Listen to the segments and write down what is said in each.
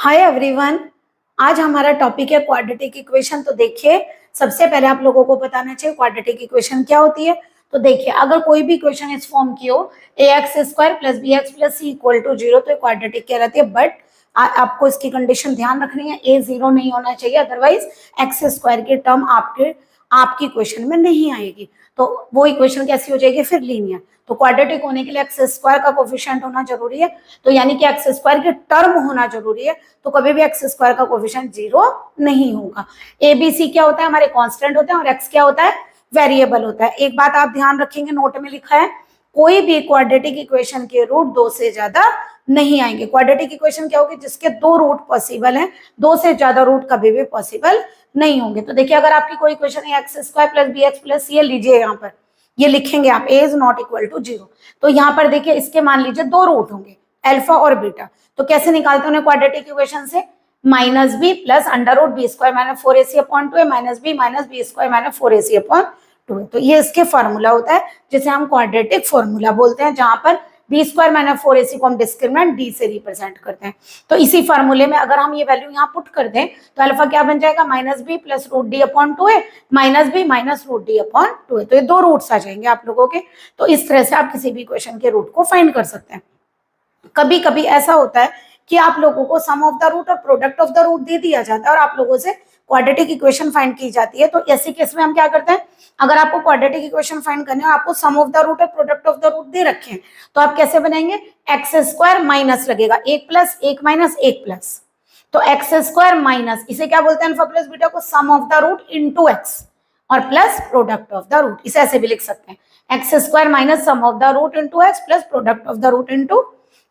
Hi everyone. आज हमारा topic है क्वाड्रेटिक इक्वेशन। तो देखिए, सबसे पहले आप लोगों को बताना चाहिए क्वाड्रेटिक इक्वेशन क्या होती है। तो देखिए, अगर कोई भी इक्वेशन इस फॉर्म की हो ax² plus bx+ c equal to 0 तो क्वाड्रेटिक कहलाती है। बट आपको इसकी कंडीशन ध्यान रखनी है, a 0 नहीं होना चाहिए, अदरवाइज x² की टर्म आपकी इक्वेशन में नहीं आएगी। तो वो इक्वेशन कैसी हो जाएगी फिर, लीनियर। तो क्वाड्रेटिक होने के लिए x² का कोफिशिएंट होना जरूरी है, तो यानी कि x² की टर्म होना जरूरी है। तो कभी भी x² का कोफिशिएंट 0 नहीं होगा। ए बी सी क्या होता है, हमारे कांस्टेंट होते हैं, और x क्या होता है, वेरिएबल होता है। एक बात आप ध्यान रखेंगे, नोट में लिखा है, कोई भी क्वाड्रेटिक इक्वेशन के रूट 2 से ज्यादा नहीं आएंगे। क्वाड्रेटिक इक्वेशन क्या होगी, जिसके 2 रूट पॉसिबल हैं, 2 से ज्यादा रूट कभी भी पॉसिबल नहीं होंगे। तो देखिए, अगर आपकी कोई इक्वेशन है x² प्लस bx+ ये लीजिए, यहाँ पर ये लिखेंगे आप, a is not equal to 0। तो यहाँ पर देखिए, इसके मान लीजिए 2 रूट होंगे, अल्फा और बीटा। तो कैसे निकालते हैं क्वाड्रेटिक इक्वेशन से, -b plus √b² - 4ac/2 -b - b² - 4ac/2। तो ये इसके फॉर्मूला होता है, जिसे हम क्वाड्रेटिक फॉर्मूला बोलते हैं, जहां पर b² - 4ac को हम डिस्क्रिमिनेंट d से रिप्रेजेंट करते हैं। तो इसी फॉर्मूले में अगर हम ये वैल्यू यहाँ पुट कर दें तो अल्फा क्या बन जाएगा, -b plus √d/2a -b - √d/2a। तो ये 2 रूट्स आ जाएंगे आप लोगों के। तो इस तरह से आप किसी भी इक्वेशन के रूट को फाइंड कर सकते हैं। कभी कभी ऐसा होता है कि आप लोगों को सम ऑफ द रूट और प्रोडक्ट ऑफ द रूट दे दिया जाता है और आप लोगों से क्वाड्रेटिक इक्वेशन फाइंड की जाती है। तो ऐसे केस में हम क्या करते हैं, अगर आपको क्वाड्रेटिक इक्वेशन फाइंड करने और आपको सम ऑफ द रूट और प्रोडक्ट ऑफ द रूट दे रखे हैं, तो आप कैसे बनाएंगे, x² माइनस लगेगा, 1 प्लस 1 माइनस 1 प्लस। तो x² माइनस, इसे क्या बोलते हैं, अल्फा प्लस बीटा को, sum of the root into x और plus product of the root. इसे ऐसे भी लिख सकते हैं, x² minus sum of the root into x plus product of the root into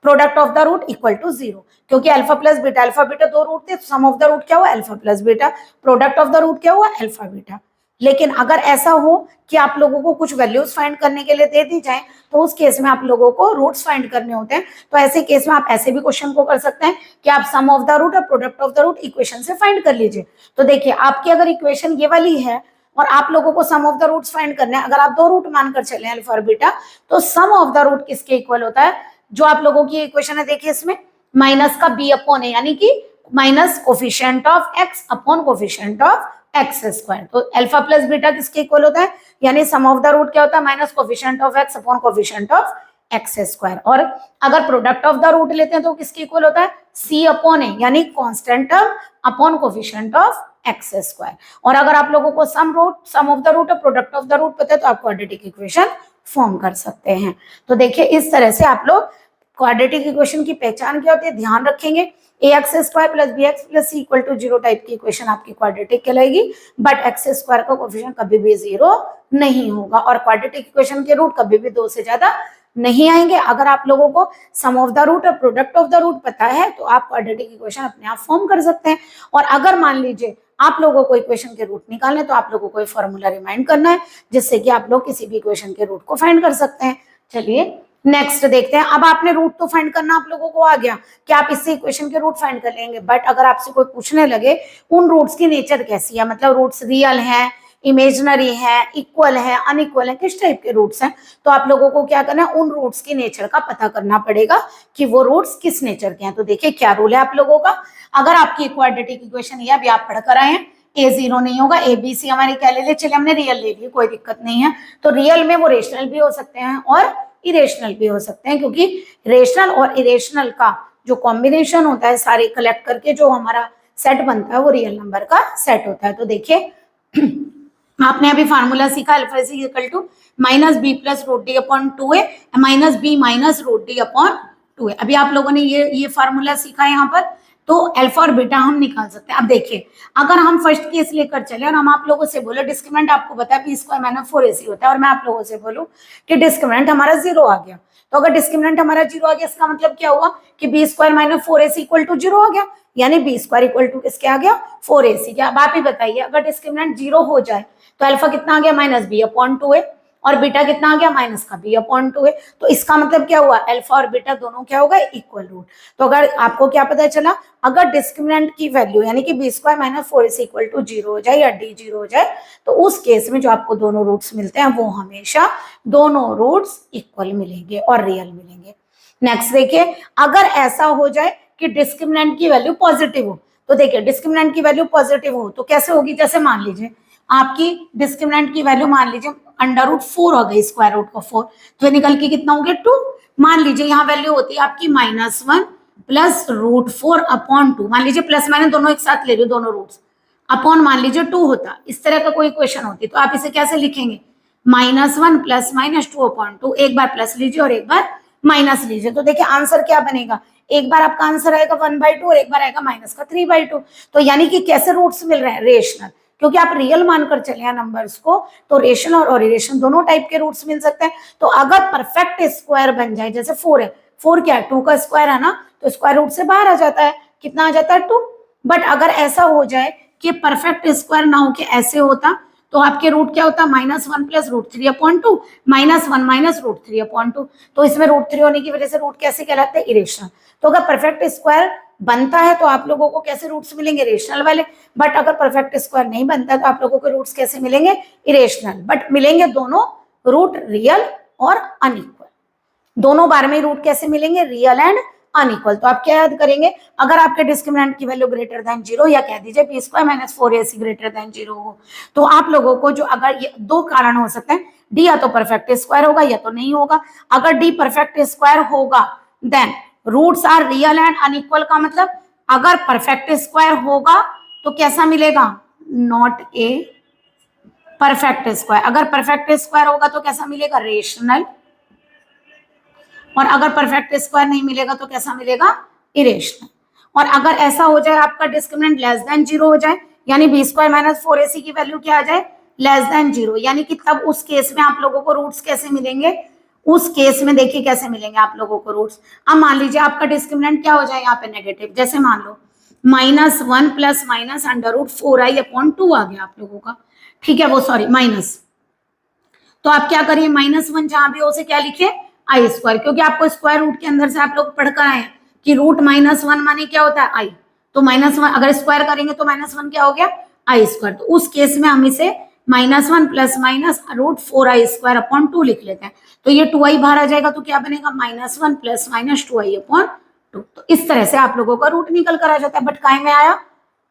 product of the root equal to 0। क्योंकि alpha plus beta 2 root थे, तो सम ऑफ द रूट क्या हुआ, alpha plus beta, product of the root क्या हुआ, alpha beta. लेकिन अगर ऐसा हो कि आप लोगों को कुछ वैल्यूज फाइंड करने के लिए दे दी जाए, तो उस केस में आप लोगों को रूट्स फाइंड करने होते हैं। तो ऐसे केस में आप ऐसे भी क्वेश्चन को कर सकते हैं कि आप सम ऑफ द रूट और product of the root equation से फाइंड कर लीजिए। तो देखिए, आपकी अगर इक्वेशन ये वाली है और आप लोगों को sum of the roots find करने हैं, अगर आप 2 रूट मानकर चले अल्फा और बीटा, तो सम ऑफ द रूट किसके इक्वल होता है, जो आप लोगों की इक्वेशन है, देखिए इसमें माइनस का b/a, यानी कि minus coefficient of x upon coefficient of x²। तो अल्फा प्लस बीटा किसके इक्वल होता है, यानी सम ऑफ द रूट क्या होता है, minus coefficient of x upon coefficient of x²। और अगर प्रोडक्ट ऑफ द रूट लेते हैं तो किसके इक्वल होता है, c/a, यानी constant term upon coefficient of x²। और अगर आप लोगों को सम ऑफ द रूट और प्रोडक्ट ऑफ द रूट पता है, तो आप क्वाड्रेटिक इक्वेशन फॉर्म कर सकते हैं। तो देखिए, इस तरह से आप लोग क्वाड्रेटिक इक्वेशन की पहचान क्या होती है, ध्यान रखेंगे। ax² plus bx+ c equal to 0 type की इक्वेशन आपकी क्वाड्रेटिक कहलाएगी। बट x² का कोफिशिएंट कभी भी 0 नहीं होगा और क्वाड्रेटिक इक्वेशन के रूट कभी भी 2 से ज्यादा नहीं आएंगे। अगर आप लोगों को सम ऑफ द रूट और प्रोडक्ट ऑफ द रूट पता है, तो आप क्वाड्रेटिक इक्वेशन अपने आप फॉर्म कर सकते हैं। और अगर मान लीजिए आप लोगों को इक्वेशन के रूट निकालने, तो आप लोगों को फॉर्मूला रिमाइंड करना है, जिससे कि आप लोग किसी भी इक्वेशन के रूट को फाइंड कर सकते हैं। चलिए नेक्स्ट देखते हैं। अब आपने रूट तो फाइंड करना आप लोगों को आ गया कि आप इससे इक्वेशन के रूट फाइंड कर लेंगे। बट अगर आपसे कोई पूछने लगे उन रूट्स की नेचर कैसी है, मतलब रूट्स रियल हैं, इमेजिनरी है, इक्वल है, अनइक्वल है, किस टाइप के रूट्स हैं, तो आप लोगों को क्या करना है, उन रूट्स की नेचर का पता करना पड़ेगा कि वो रूट्स किस नेचर के हैं। तो देखिए क्या रूल है आप लोगों का, अगर आपकी क्वाड्रेटिक इक्वेशन ये अभी आप पढ़कर आए हैं, a 0 नहीं होगा, a b c हमारी क्या ले लिए, चलिए हमने रियल ले लिए, कोई दिक्कत नहीं है। तो रियल में वो रेशनल भी हो सकते हैं और इरेशनल भी हो सकते हैं, क्योंकि रेशनल और इरेशनल का जो कॉम्बिनेशन होता है, सारे कलेक्ट करके जो हमारा सेट बनता है, वो रियल नंबर का सेट होता है। तो देखिए आपने अभी फार्मूला सीखा, alpha is equal to -b plus √d/2a -b minus √d/2a। अभी आप लोगों ने ये फार्मूला सीखा है यहाँ पर, तो अल्फा और बीटा हम निकाल सकते हैं। अब देखिए, अगर हम फर्स्ट केस लेकर चले और हम आप लोगों से बोले डिस्क्रिमिनेंट आपको पता है b² - 4ac होता है, और मैं आप लोगों से बोलूं कि डिस्क्रिमिनेंट हमारा 0 आ गया, तो अगर डिस्क्रिमिनेंट हमारा 0 आ गया, इसका मतलब क्या हुआ कि b² - 4ac इक्वल टू 0 आ गया, यानी b² इक्वल टू किसके आ गया, 4ac। क्या अब आप ही बताइए, अगर डिस्क्रिमिनेंट 0 हो जाए तो अल्फा कितना आ गया, -b/2a, और बीटा कितना आ गया, माइनस का b/2a। तो इसका मतलब क्या हुआ, अल्फा और बीटा दोनों क्या होगा, इक्वल रूट। तो अगर आपको क्या पता चला, अगर डिस्क्रिमिनेंट की वैल्यू यानी कि b² - 4ac इक्वल टू 0 हो जाए या d 0 हो जाए, तो उस केस में जो आपको दोनों रूट्स मिलते हैं, वो हमेशा दोनों रूट्स इक्वल मिलेंगे और रियल मिलेंगे। नेक्स्ट देखिए, अगर ऐसा हो जाए कि डिस्क्रिमिनेंट की वैल्यू पॉजिटिव हो। तो देखिए डिस्क्रिमिनेंट की वैल्यू पॉजिटिव हो तो कैसे होगी, जैसे मान लीजिए आपकी डिस्क्रिमिनेंट की वैल्यू मान लीजिए √4 हो गई, स्क्वायर रूट का 4, तो निकल के कितना हो गया 2। मान लीजिए यहाँ वैल्यू होती है आपकी -1 प्लस √4/2, मान लीजिए प्लस माइनस दोनों एक साथ ले रही हूँ, दोनों रूट्स, अपॉन मान लीजिए 2 होता, इस तरह का कोई इक्वेशन होती तो आप इसे कैसे लिखेंगे, -1 प्लस माइनस 2/2, एक बार प्लस लीजिए और एक बार माइनस लीजिए। तो देखिए आंसर क्या बनेगा, एक बार आपका आंसर आएगा 1/2 और एक बार आएगा माइनस का 3/2। तो यानी कि कैसे रूट्स मिल रहे हैं, रेशनल, क्योंकि आप रियल मानकर चले हैं नंबर्स को, तो रेशनल और इरेशनल दोनों टाइप के रूट्स मिल सकते हैं। तो अगर परफेक्ट स्क्वायर बन जाए, जैसे 4 है, 4 क्या है, 2 का स्क्वायर है ना, तो स्क्वायर रूट से बाहर आ जाता है, कितना आ जाता है 2। बट अगर ऐसा हो जाए कि परफेक्ट स्क्वायर ना हो के ऐसे होता, तो आपके रूट क्या होता, -1 प्लस √3/2, -1 माइनस √3/2। तो इसमें √3 होने की वजह से रूट कैसे कहलाते हैं, इरेशनल। तो अगर परफेक्ट स्क्वायर बनता है तो आप लोगों को कैसे रूट्स मिलेंगे, रेशनल वाले। बट अगर परफेक्ट स्क्वायर नहीं बनता तो आप लोगों को रूट्स कैसे मिलेंगे, इरेशनल। बट मिलेंगे दोनों रूट, रियल और अनइक्वल। दोनों बार में रूट कैसे मिलेंगे, रियल एंड अनइक्वल। तो आप क्या याद करेंगे, अगर आपके डिस्क्रिमिनेंट की वैल्यू ग्रेटर देन 0 या कह दीजिए b² - 4ac ग्रेटर देन 0 हो, तो आप लोगों को जो, अगर ये दो कारण हो सकते हैं, डी या तो परफेक्ट स्क्वायर होगा या तो नहीं होगा। अगर डी परफेक्ट स्क्वायर होगा then roots are real and unequal, का मतलब अगर परफेक्ट स्क्वायर होगा तो कैसा मिलेगा, नॉट ए परफेक्ट स्क्वायर। अगर परफेक्ट स्क्वायर होगा तो कैसा मिलेगा, रेशनल। और अगर परफेक्ट स्क्वायर नहीं मिलेगा तो कैसा मिलेगा, इरेशनल। और अगर ऐसा हो जाए आपका डिस्क्रिमिनेंट लेस देन 0 हो जाए, यानी b² - 4ac की वैल्यू क्या आ जाए, लेस देन 0, यानी कि तब उस केस में आप लोगों को रूट्स कैसे मिलेंगे, उस केस में देखिए कैसे मिलेंगे आप लोगों को रूट्स। अब मान लीजिए आपका डिस्क्रिमिनेंट क्या हो जाए यहाँ पे नेगेटिव, जैसे मान लो -1 प्लस माइनस √4i/2 आ गया आप लोगों का, ठीक है, वो सॉरी माइनस। तो आप क्या करिए, -1 जहां भी हो उसे क्या लिखे, i², क्योंकि आपको स्क्वायर रूट के अंदर से आप लोग पढ़कर आए हैं कि √-1 माने क्या होता है, i। तो -1 अगर स्क्वायर करेंगे तो -1 क्या हो गया, i²। तो उस केस में हम इसे -1 प्लस माइनस √4i² लिख लेते हैं। तो ये 2i बाहर आ जाएगा तो क्या बनेगा, -1 प्लस माइनस 2i/2। तो इस तरह से आप लोगों का रूट निकल कर आ जाता है। बट काय में आया,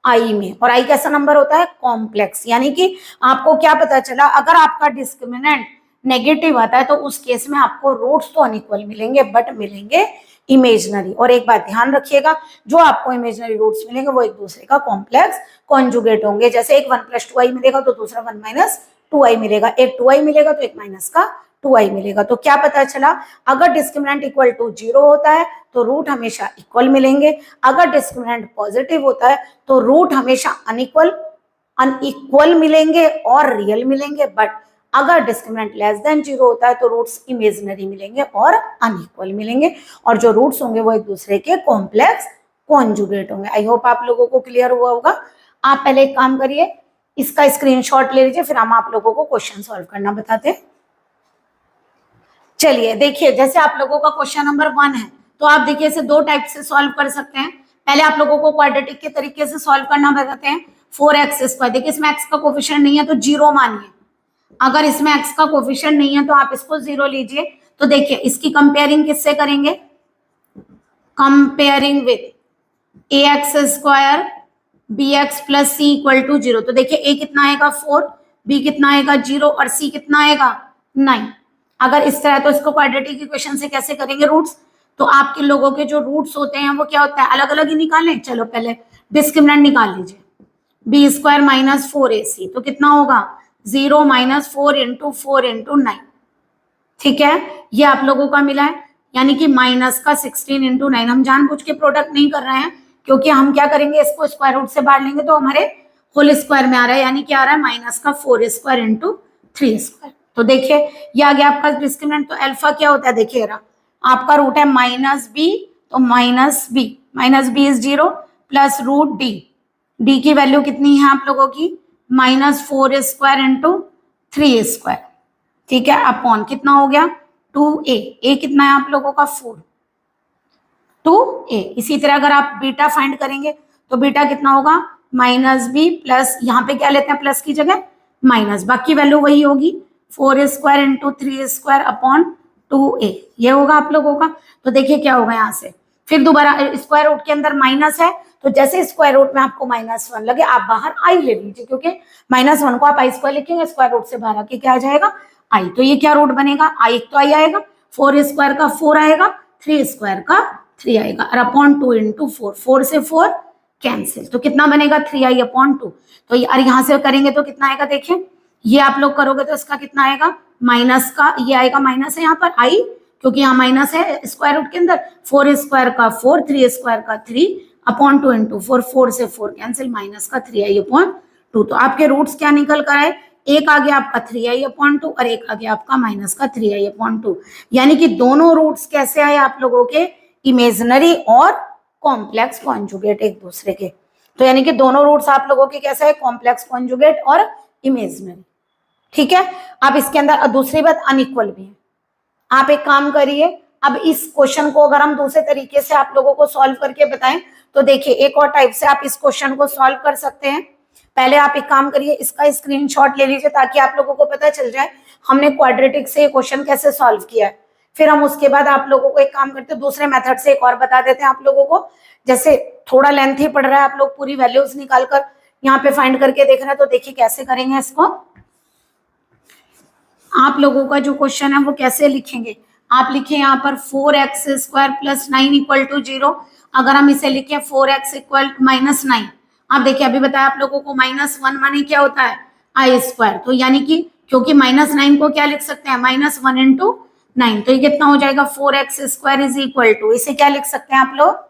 आई में। और आई कैसा नंबर होता है, कॉम्प्लेक्स। यानी कि आपको क्या पता चला, अगर आपका डिस्क्रिमिनेंट नेगेटिव आता है तो उस केस में आपको रूट्स तो अनइक्वल मिलेंगे बट मिलेंगे इमेजनरी। और एक बात ध्यान रखिएगा, जो आपको इमेजनरी रूट्स मिलेंगे वो एक दूसरे का कॉम्प्लेक्स कॉन्जुगेट होंगे। जैसे एक 1 + 2i मिलेगा तो दूसरा 1 - 2i मिलेगा, एक 2i मिलेगा तो एक माइनस का 2i मिलेगा। तो क्या पता चला, अगर डिस्क्रिमिनेंट इक्वल टू 0 होता है तो रूट हमेशा इक्वल मिलेंगे, अगर डिस्क्रिमिनेंट पॉजिटिव होता है तो रूट हमेशा अनइक्वल मिलेंगे और रियल मिलेंगे। बट अगर डिस्क्रिमिनेंट लेस देन 0 होता है तो रूट्स इमेजिनरी मिलेंगे और अनइक्वल मिलेंगे, और जो रूट्स होंगे वो एक दूसरे के कॉम्प्लेक्स कॉन्जुगेट होंगे। आई होप आप लोगों को क्लियर हुआ होगा। आप पहले एक काम करिए, इसका स्क्रीनशॉट ले लीजिए, फिर हम आप लोगों को क्वेश्चन सॉल्व करना बताते हैं। चलिए देखिए, जैसे आप लोगों का क्वेश्चन नंबर 1 है, तो आप देखिए इसे दो टाइप से सॉल्व कर सकते हैं। पहले आप लोगों को क्वाड्रेटिक के तरीके से सॉल्व करना बताते हैं। 4x², देखिए इसमें x का कोफिशिएंट नहीं है तो 0 मानिए। अगर इसमें x का कोफिशिएंट नहीं है तो आप इसको 0 लीजिए। तो देखिए इसकी कंपेयरिंग किससे करेंगे, comparing with ax² bx + c = 0। तो देखिए a कितना आएगा 4, b कितना आएगा 0 और c कितना आएगा 9। अगर इस तरह, तो इसको क्वाड्रेटिक इक्वेशन से कैसे करेंगे रूट्स, तो आपके लोगों के जो रूट्स होते हैं वो क्या होता है, अलग अलग ही निकालें। चलो पहले डिस्क्रिमिनेंट निकाल लीजिए, b² - 4ac, तो कितना होगा 0 - 4 × 4 × 9, ठीक है, ये आप लोगों का मिला है। यानी कि माइनस का 16 × 9, हम जानबूझ के प्रोडक्ट नहीं कर रहे हैं क्योंकि हम क्या करेंगे, इसको स्क्वायर रूट से बाहर लेंगे तो हमारे होल स्क्वायर में आ रहा है, यानी कि आ रहा है -4² × 3²। तो देखिए ये आ गया आपका डिस्क्रिमिनेंट। तो अल्फा क्या होता है, देखिए आपका रूट है -b, तो -b is 0 plus √d, d की वैल्यू कितनी है आप लोगों की, -4² × 3², ठीक है, अपॉन कितना हो गया 2a, a कितना है आप लोगों का 4, 2a। इसी तरह अगर आप बीटा फाइंड करेंगे तो बीटा कितना होगा -b प्लस, यहाँ पे क्या लेते हैं प्लस की जगह माइनस, बाकी वैल्यू वही होगी 4² × 3² अपॉन 2a, ये होगा आप लोगों का। तो देखिए क्या होगा यहाँ से फिर दोबारा स्क्वायर रूट के अंदर माइनस है, तो जैसे स्क्वायर रूट में आपको -1 लगे आप बाहर आई ले लीजिए, क्योंकि -1 को आप आई स्क्वायर लिखेंगे, स्क्वायर रूट से बाहर आके क्या आ जाएगा आई। तो ये क्या रूट बनेगा, आई तो आई आएगा, 4 स्क्वायर का 4 आएगा, 3 स्क्वायर का 3 आएगा, और अपॉन 2 इंटू 4, 4 से 4 कैंसिल, तो कितना बनेगा 3i अपॉन 2। तो और यहाँ से करेंगे तो कितना आएगा, देखिए ये आप लोग करोगे तो इसका कितना आएगा, माइनस का ये आएगा, माइनस है यहाँ पर आई, क्योंकि यहाँ माइनस है स्क्वायर रूट के अंदर, 4 स्क्वायर का 4, 3 स्क्वायर का 3 अपॉन 2 इंटू 4, 4 से 4 कैंसिल, माइनस का 3i अपॉन 2। तो आपके रूट्स क्या निकल कर आए, एक आ गया आपका 3i अपॉन 2 और एक आ गया आपका माइनस का 3i अपॉन 2। यानी कि दोनों रूट्स कैसे आए आप लोगों के, इमेजिनरी और कॉम्प्लेक्स कॉन्जुगेट एक दूसरे के। तो यानी कि दोनों रूट्स आप लोगों के कैसे है, कॉम्प्लेक्स कॉन्जुगेट और इमेजिनरी। ठीक है, अब इसके अंदर दूसरी बात अनइक्वल भी है। आप एक काम करिए, अब इस क्वेश्चन को अगर हम दूसरे तरीके से आप लोगों को सॉल्व करके बताएं तो देखिए एक और टाइप से आप इस क्वेश्चन को सॉल्व कर सकते हैं। पहले आप एक काम करिए, इसका स्क्रीनशॉट ले लीजिए ताकि आप लोगों को पता चल जाए हमने क्वाड्रेटिक से ये क्वेश्चन कैसे सॉल्व किया है। फिर हम उसके बाद आप लोगों को एक काम करते हैं, दूसरे मेथड से एक और बता देते हैं आप लोगों को। जैसे थोड़ा लेंथी पड़ रहा है, आप लोग पूरी वैल्यूज निकाल कर यहाँ पे फाइंड करके देख रहे हैं, तो देखिए कैसे करेंगे इसको। आप लोगों का जो क्वेश्चन है वो कैसे लिखेंगे, आप लिखे यहाँ पर 4x square plus 9 equal to 0। अगर हम इसे लिखे 4x इक्वल माइनस 9, आप देखिए अभी बताया आप लोगों को -1 माने क्या होता है आई स्क्वायर, तो यानी कि क्योंकि -9 को क्या लिख सकते हैं -1 इंटू 9, तो ये कितना हो जाएगा 4x square is equal to, इसे क्या लिख सकते हैं आप लोग,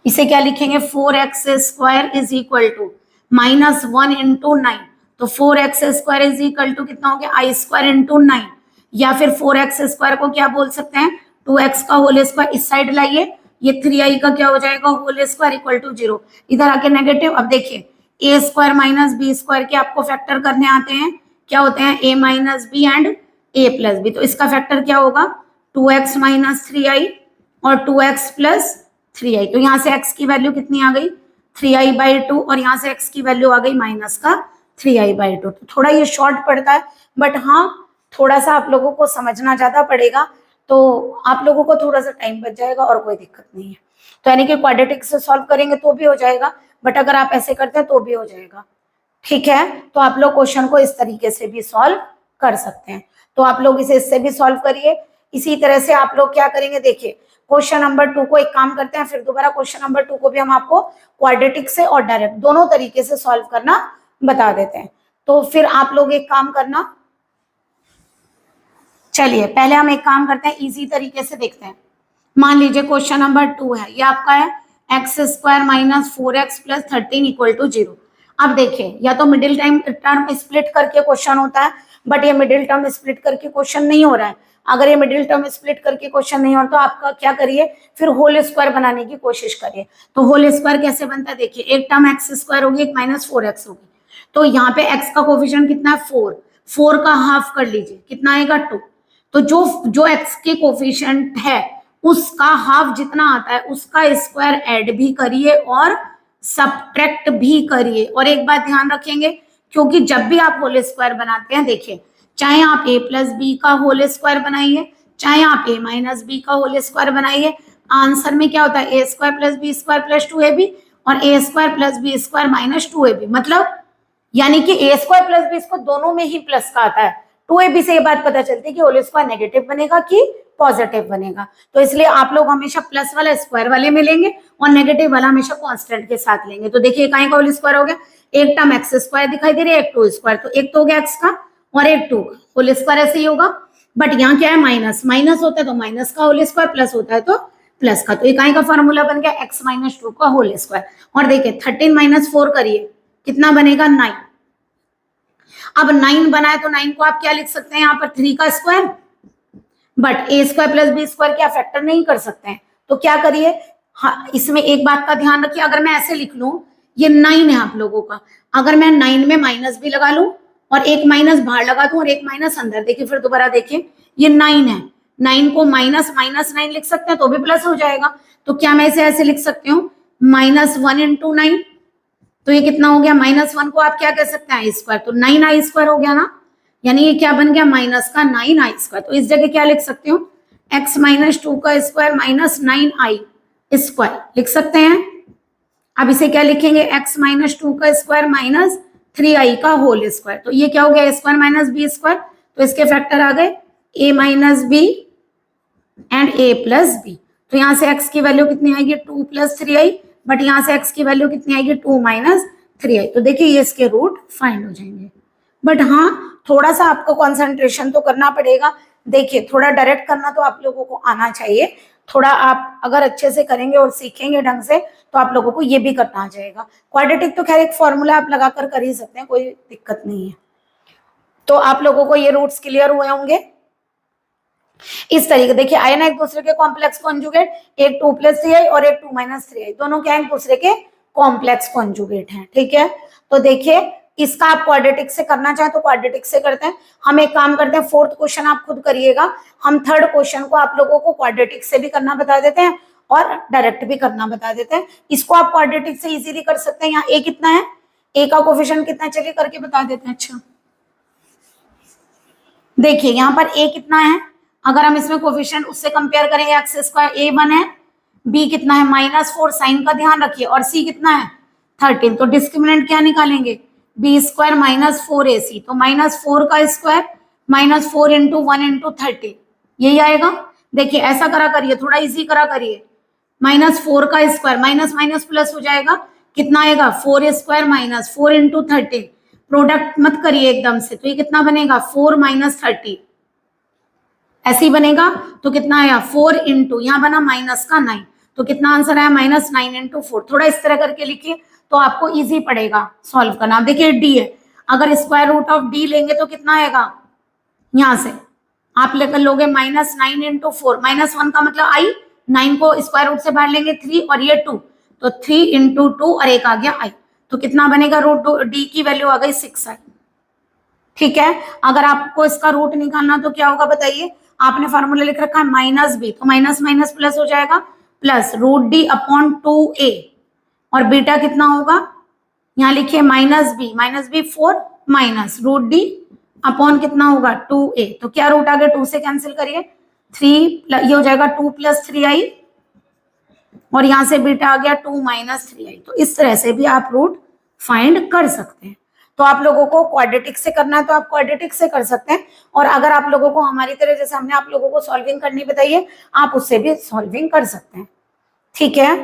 इसे क्या लिखेंगे 4x square is equal to -1 into 9, तो 4x square is equal to कितना हो गया आई स्क्वायर इंटू 9, या फिर 4x स्क्वायर को क्या बोल सकते हैं 2x का होल स्क्वायर, इस साइड लाइए, ये 3i का क्या हो जाएगा होल स्क्वायर इक्वल टू 0, इधर आके नेगेटिव। अब देखिए a square minus B square के आपको फैक्टर करने आते हैं, क्या होते हैं a minus B and a plus B, तो इसका फैक्टर क्या होगा 2x माइनस 3i और 2x प्लस 3i, तो यहाँ से x की वैल्यू कितनी आ गई 3i/2 और यहाँ से x की वैल्यू आ गई माइनस का 3i/2। तो थोड़ा ये शॉर्ट पड़ता है, बट हाँ थोड़ा सा आप लोगों को समझना ज्यादा पड़ेगा, तो आप लोगों को थोड़ा सा टाइम बच जाएगा और कोई दिक्कत नहीं है। तो यानी कि क्वाड्रेटिक से सॉल्व करेंगे तो भी हो जाएगा, बट अगर आप ऐसे करते हैं तो भी हो जाएगा। ठीक है, तो आप लोग क्वेश्चन को इस तरीके से भी सॉल्व कर सकते हैं, तो आप लोग इसे इससे भी सॉल्व करिए। इसी तरह से आप लोग क्या करेंगे, देखिए क्वेश्चन नंबर 2 को एक काम करते हैं, फिर दोबारा क्वेश्चन नंबर 2 को भी हम आपको क्वाड्रेटिक से और डायरेक्ट दोनों तरीके से सॉल्व करना बता देते हैं। तो फिर आप लोग एक काम करना, चलिए पहले हम एक काम करते हैं, इजी तरीके से देखते हैं। मान लीजिए क्वेश्चन नंबर 2 है, ये आपका है x square minus 4x plus 13 equal to 0। अब देखिए या तो मिडिल टर्म स्प्लिट करके क्वेश्चन होता है, बट ये मिडिल टर्म स्प्लिट करके क्वेश्चन नहीं हो रहा है। अगर ये मिडिल टर्म स्प्लिट करके क्वेश्चन नहीं हो रहा तो आपका क्या करिए, फिर होल स्क्वायर बनाने की कोशिश करिए। तो होल स्क्वायर कैसे बनता है, देखिए एक टर्म एक्स स्क्वायर होगी, एक -4x होगी, तो यहाँ पे x का कोफिशिएंट कितना है 4, 4 का हाफ कर लीजिए कितना आएगा 2, तो जो x के कोफिशिएंट है उसका हाफ जितना आता है उसका स्क्वायर ऐड भी करिए और सब्ट्रैक्ट भी करिए। और एक बात ध्यान रखेंगे, क्योंकि जब भी आप होल स्क्वायर बनाते हैं, देखिए चाहे आप a प्लस बी का होल स्क्वायर बनाइए, चाहे आप a माइनस बी का होल स्क्वायर बनाइए, आंसर में क्या होता है a square plus B square plus 2ab और a square plus B square minus 2ab, मतलब यानी कि a square plus B square दोनों में ही प्लस का आता है। 2ab से ये बात पता चलती है कि होल स्क्वायर नेगेटिव बनेगा कि पॉजिटिव बनेगा, तो इसलिए आप लोग हमेशा प्लस वाला स्क्वायर वाले में लेंगे और नेगेटिव वाला हमेशा कांस्टेंट के साथ लेंगे। तो देखिए काय का होल स्क्वायर हो गया, एक टर्म एक्स स्क्वायर दिखाई दे रही है, एक 2 स्क्वायर, तो एक तो हो गया एक्स का और एक 2 का होल स्क्वायर, ऐसे ही होगा। बट यहाँ क्या है माइनस, माइनस होता है तो माइनस का होल स्क्वायर, प्लस होता है तो प्लस का, तो इकाई का फॉर्मूला बन गया x माइनस 2 का होल स्क्वायर। और देखिए 13 माइनस 4 करिए कितना बनेगा 9। अब 9 बनाए तो 9 को आप क्या लिख सकते हैं यहाँ पर 3 का square, but a square plus B square क्या फैक्टर नहीं कर सकते हैं, तो क्या करिए, हाँ इसमें एक बात का ध्यान रखिए, अगर मैं ऐसे लिख लूं ये 9 है आप लोगों का, अगर मैं 9 में माइनस भी लगा लूं और एक माइनस बाहर लगा दूं और एक माइनस अंदर, देखिए फिर दोबारा देखिए ये 9 है, 9 को माइनस माइनस 9 लिख सकते हैं तो भी प्लस हो जाएगा। तो क्या मैं इसे ऐसे लिख सकती हूँ -1 इंटू 9, तो ये कितना हो गया -1 को आप क्या कह सकते हैं आई स्क्वायर, तो 9i स्क्वायर हो गया ना, यानी ये क्या बन गया माइनस का 9i स्क्वायर। तो इस जगह क्या लिख सकती हूँ x माइनस 2 का स्क्वायर माइनस 9i स्क्वायर लिख सकते हैं। अब इसे क्या लिखेंगे, x माइनस 2 का स्क्वायर माइनस 3i का होल स्क्वायर। तो ये क्या हो गया, a square minus b square, तो इसके फैक्टर आ गए a minus B and a plus B. तो यहाँ से x की वैल्यू कितनी आएगी 2 प्लस 3i, बट यहाँ से x की वैल्यू कितनी आएगी 2 माइनस 3i। तो देखिए ये इसके रूट फाइंड हो जाएंगे। बट हाँ, थोड़ा सा आपको कंसंट्रेशन तो करना पड़ेगा। देखिए थोड़ा डायरेक्ट करना तो आप लोगों को आना चाहिए, थोड़ा आप अगर अच्छे से करेंगे और सीखेंगे ढंग से तो आप लोगों को ये भी करना आ जाएगा। क्वाड्रेटिक तो खैर एक फॉर्मूला आप लगा कर ही सकते हैं, कोई दिक्कत नहीं है। तो आप लोगों को ये रूट्स क्लियर हुए होंगे इस तरीके। देखिए आए ना एक दूसरे के कॉम्प्लेक्स कॉन्जुगेट, एक 2 प्लस 3i और एक 2 माइनस 3i, दोनों क्या है एक दूसरे के कॉम्प्लेक्स कॉन्जुगेट हैं। ठीक है, तो देखिए इसका आप क्वाड्रेटिक से करना चाहें तो क्वाड्रेटिक से करते हैं। हम एक काम करते हैं, फोर्थ क्वेश्चन आप खुद करिएगा, हम थर्ड क्वेश्चन को आप लोगों को क्वाड्रेटिक से भी करना बता देते हैं और डायरेक्ट भी करना बता देते हैं। इसको आप क्वाड्रेटिक से इजीली कर सकते हैं। यहाँ a कितना है, a का कोफिशिएंट कितना है, चलिए करके बता देते हैं। अच्छा देखिए यहाँ पर a कितना है, अगर हम इसमें कोफिशिएंट उससे कंपेयर करेंगे एक्स स्क्वायर a 1 है, b कितना है -4, साइन का ध्यान रखिए, और c कितना है 13। तो डिस्क्रिमिनेंट क्या निकालेंगे, b स्क्वायर -4ac, तो -4 का स्क्वायर -4 इंटू 1 इंटू 30, यही आएगा। देखिए ऐसा करा करिए, थोड़ा इजी करा करिए, -4 का स्क्वायर माइनस माइनस प्लस हो जाएगा, कितना आएगा 4 स्क्वायर -4 इंटू 30, प्रोडक्ट मत करिए एकदम से, तो ये कितना बनेगा 4 माइनस 30, ऐसे ही बनेगा। तो कितना आया 4 इंटू, यहाँ बना माइनस का 9, तो कितना आंसर आया -9 इंटू 4। थोड़ा इस तरह करके लिखिए तो आपको इजी पड़ेगा सॉल्व करना। देखिए डी है, अगर स्क्वायर रूट ऑफ डी लेंगे तो कितना आएगा, यहां से आप लेकर लोगे -9 इंटू 4, -1 का मतलब आई, 9 को स्क्वायर रूट से बाहर लेंगे 3 और ये 2, तो 3 इंटू 2 और एक आ गया आई, तो कितना बनेगा रूट डी की वैल्यू आ गई 6 आई। ठीक है, अगर आपको इसका रूट निकालना तो क्या होगा बताइए, आपने फॉर्मूला लिख रखा है -b, तो माइनस माइनस प्लस हो जाएगा, plus root D upon 2a, और बीटा कितना होगा, यहाँ लिखिए -b 4 minus root D upon कितना होगा 2a, तो क्या रूट आ गया 2 से कैंसिल करिए 3, ये हो जाएगा 2 प्लस 3i, और यहां से बीटा आ गया 2 माइनस 3i। तो इस तरह से भी आप रूट फाइंड कर सकते हैं। तो आप लोगों को क्वाड्रेटिक से करना है तो आप क्वाड्रेटिक से कर सकते हैं, और अगर आप लोगों को हमारी तरह जैसे हमने आप लोगों को सॉल्विंग करनी बताई है, आप उससे भी सॉल्विंग कर सकते हैं। ठीक है,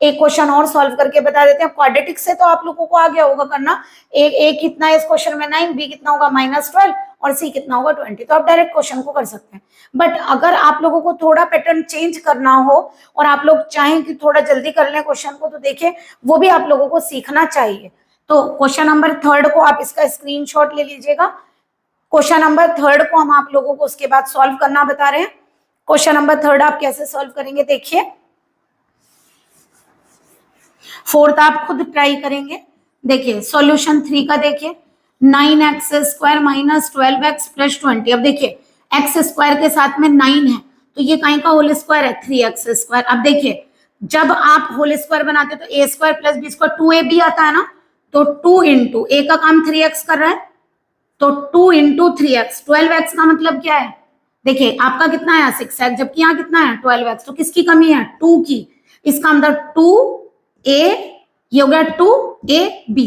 एक क्वेश्चन और सॉल्व करके बता देते हैं। क्वाड्रेटिक से तो आप लोगों को आ गया होगा करना, ए कितना है इस क्वेश्चन में 9, बी कितना होगा -12 और सी कितना होगा 20, तो आप डायरेक्ट क्वेश्चन को कर सकते हैं। बट अगर आप लोगों को थोड़ा पैटर्न चेंज करना हो और आप लोग चाहें कि थोड़ा जल्दी कर लें क्वेश्चन को, तो देखिए वो भी आप लोगों को सीखना चाहिए। तो क्वेश्चन नंबर 3 को आप इसका स्क्रीनशॉट ले लीजिएगा। क्वेश्चन नंबर 3 को हम आप लोगों को उसके बाद सॉल्व करना बता रहे हैं। क्वेश्चन नंबर 3 आप कैसे सॉल्व करेंगे देखिए, 4th आप खुद ट्राई करेंगे। देखिए सॉल्यूशन 3 का देखिए, 9x square minus 12x plus 20। अब देखिए x स्क्वायर के साथ में 9 है, तो ये कहीं का होल स्क्वायर है 3x स्क्वायर। अब देखिए जब आप होल स्क्वायर बनाते तो a square plus b square 2ab आता है ना, तो 2 इंटू a का काम 3x कर रहा है, तो 2 इंटू 3x, 12x का मतलब क्या है, देखिए आपका कितना है 6x, जबकि यहाँ कितना है 12x, तो किसकी कमी है 2 की, इसका मतलब 2a, ये हो गया 2ab,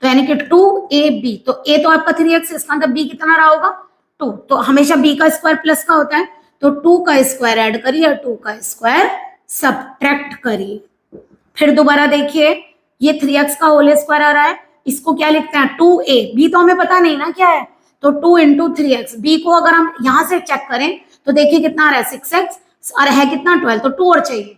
तो यानी कि 2ab, तो a तो आपका 3x, इसका मतलब b कितना रहा होगा 2, तो हमेशा b का स्क्वायर प्लस का होता है, तो 2 का स्क्वायर ऐड करिए और 2 का स्क्वायर सब्ट्रैक्ट करिए। फिर दोबारा देखिए ये 3x का होल स्क्वायर आ रहा है, इसको क्या लिखते हैं 2a, b तो हमें पता नहीं ना क्या है, तो 2 इंटू 3x, b को अगर हम यहां से चेक करें तो देखिए कितना आ रहा है 6x और है कितना 12, तो 2 और चाहिए,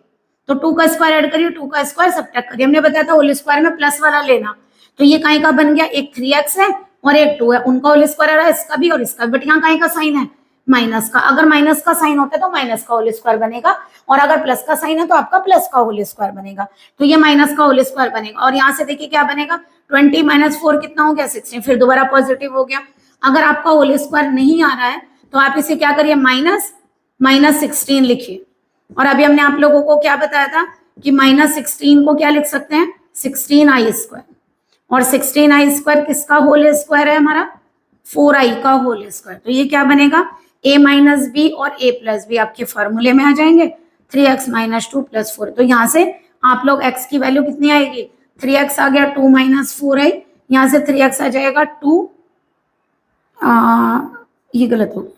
तो 2 का स्क्वायर ऐड करिए, 2 का स्क्वायर सब्ट्रैक्ट करिए। हमने बताया था होल स्क्वायर में प्लस वाला लेना, तो ये काहे का बन गया, एक 3x है और एक 2 है, उनका होल स्क्वायर आ रहा है, इसका भी और इसका भी, बट यहाँ काहे का साइन है माइनस का, अगर माइनस का साइन होता है तो माइनस का होल स्क्वायर बनेगा, और अगर प्लस का साइन है तो आपका प्लस का होल स्क्वायर बनेगा, तो ये माइनस का होल स्क्वायर बनेगा। और यहाँ से देखिए क्या बनेगा 20 माइनस 4 कितना हो गया 16, फिर दोबारा पॉजिटिव हो गया। अगर आपका होल स्क्वायर नहीं आ रहा है तो आप इसे क्या करिए -16 लिखिए। और अभी हमने आप लोगों को क्या बताया था कि -16 को क्या लिख सकते हैं 16i स्क्वायर, और 16i स्क्वायर किसका होल स्क्वायर है हमारा 4i का होल स्क्वायर, तो ये क्या बनेगा a माइनस बी और a प्लस बी आपके फॉर्मूले में आ जाएंगे, 3x माइनस 2 प्लस 4। तो यहाँ से आप लोग x की वैल्यू कितनी आएगी, 3x आ गया, 2 माइनस 4 आई, यहाँ से 3x आ जाएगा 2, ये गलत हो गया,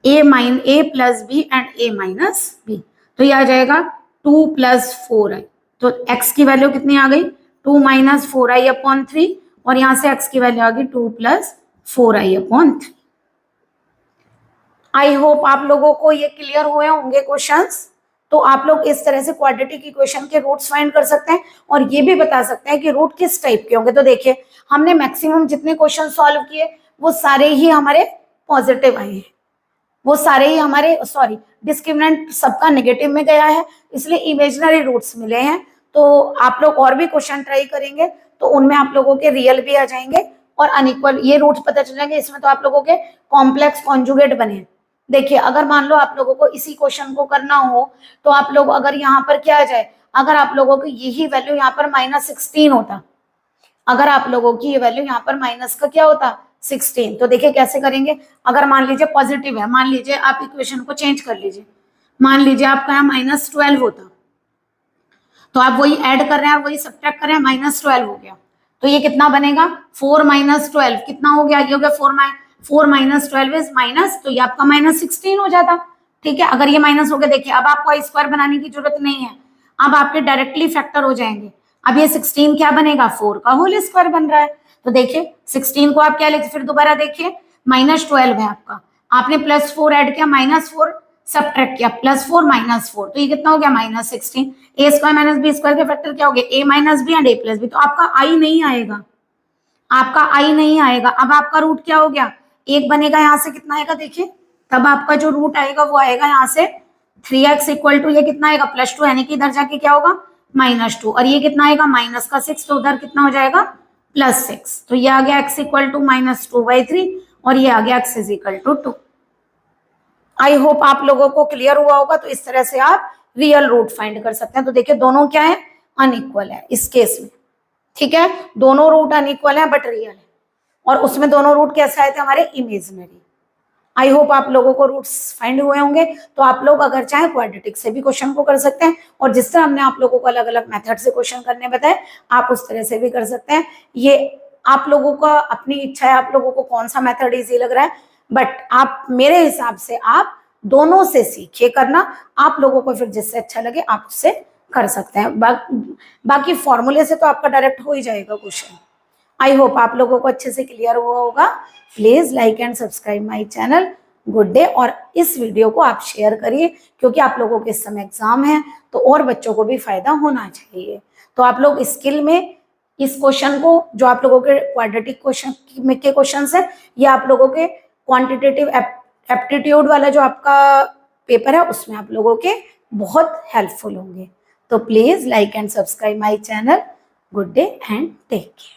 a plus B and a minus B, तो ये आ जाएगा 2 प्लस 4 आई। तो x की वैल्यू कितनी आ गई, 2 माइनस 4 आई अपॉन 3, और यहाँ से x की वैल्यू आ गई 2 प्लस 4 आई अपॉन 3। आई होप आप लोगों को ये क्लियर हुए होंगे क्वेश्चंस। तो आप लोग इस तरह से क्वाड्रेटिक इक्वेशन के रूट्स फाइंड कर सकते हैं और ये भी बता सकते हैं कि रूट किस टाइप के होंगे। तो देखिए हमने मैक्सिमम जितने क्वेश्चन सॉल्व किए वो सारे ही हमारे पॉजिटिव आए हैं, वो सारे ही हमारे डिस्क्रिमिनेंट सबका नेगेटिव में गया है, इसलिए इमेजिनरी रूट्स मिले हैं। तो आप लोग और भी क्वेश्चन ट्राई करेंगे तो उनमें आप लोगों के रियल भी आ जाएंगे और अनइक्वल ये रूट्स पता चल जाएंगे। इसमें तो आप लोगों के कॉम्प्लेक्स कॉन्जुगेट बने। देखिए अगर मान लो आप लोगों को इसी क्वेश्चन को करना हो तो आप लोग अगर यहाँ पर क्या आ जाए, अगर आप लोगों की यही वैल्यू यहाँ पर -16 होता, अगर आप लोगों की ये वैल्यू यहाँ पर माइनस का क्या होता 16, तो देखिए कैसे करेंगे। अगर मान लीजिए पॉजिटिव है, मान लीजिए आप इक्वेशन को चेंज कर लीजिए, मान लीजिए आपका यहाँ -12 होता, तो आप वही ऐड कर रहे हैं और वही सब्ट्रैक्ट कर रहे हैं, -12 हो गया, तो ये कितना बनेगा 4 - 12 कितना हो गया, ये हो गया 4 माइनस 12 इज माइनस, तो ये आपका -16 हो जाता। ठीक है, अगर ये माइनस हो गया, देखिए अब आपको आई स्क्वायर बनाने की जरूरत नहीं है, अब आपके डायरेक्टली फैक्टर हो जाएंगे। अब ये 16 क्या बनेगा, 4 का होल स्क्वायर बन रहा है। तो देखिए 16 को आप क्या लिखते, फिर दोबारा देखिए -12 है आपका, आपने +4 ऐड किया, -4 सब्ट्रैक्ट किया, +4 -4, तो ये कितना हो गया -16। A square minus B square के फैक्टर क्या हो गए, a minus B and a plus B, तो आपका आई नहीं आएगा, आपका आई नहीं आएगा। अब आपका रूट क्या हो गया, एक बनेगा, यहाँ से कितना आएगा देखिए, तब आपका जो रूट आएगा वो आएगा यहाँ से 3x इक्वल टू ये कितना आएगा +2, यानी कि इधर जाके क्या होगा -2, और ये कितना आएगा -6, तो उधर कितना हो जाएगा +6, तो ये आ गया x इक्वल टू -2/3 और ये आ गया x is equal to 2। I hope आप लोगों को क्लियर हुआ होगा। तो इस तरह से आप रियल रूट फाइंड कर सकते हैं। तो देखिए दोनों क्या है, अनइक्वल है इस केस में। ठीक है, दोनों रूट अनइक्वल है बट रियल है, और उसमें दोनों रूट कैसे आए थे हमारे, इमेजिनरी। आई होप आप लोगों को रूट्स फाइंड हुए होंगे। तो आप लोग अगर चाहे क्वाड्रेटिक से भी क्वेश्चन को कर सकते हैं, और जिस तरह हमने आप लोगों को अलग अलग मेथड से क्वेश्चन करने बताए आप उस तरह से भी कर सकते हैं। ये आप लोगों का अपनी इच्छा है, आप लोगों को कौन सा मेथड इजी लग रहा है, बट आप मेरे हिसाब से आप दोनों से सीखिए करना, आप लोगों को फिर जिससे अच्छा लगे आप उससे कर सकते हैं। बाकी फॉर्मूले से तो आपका डायरेक्ट हो ही जाएगा क्वेश्चन। आई होप आप लोगों को अच्छे से क्लियर हुआ होगा। Please like and subscribe my channel. Good day. और इस वीडियो को आप शेयर करिए, क्योंकि आप लोगों के इस समय एग्जाम है तो और बच्चों को भी फायदा होना चाहिए। तो आप लोग स्किल में इस क्वेश्चन को, जो आप लोगों के क्वाड्रेटिक क्वेश्चन के क्वेश्चन है, ये आप लोगों के क्वांटिटेटिव एप्टीट्यूड वाला जो आपका पेपर है उसमें आप लोगों के बहुत हेल्पफुल होंगे। तो please like and subscribe my channel. Good day and take care.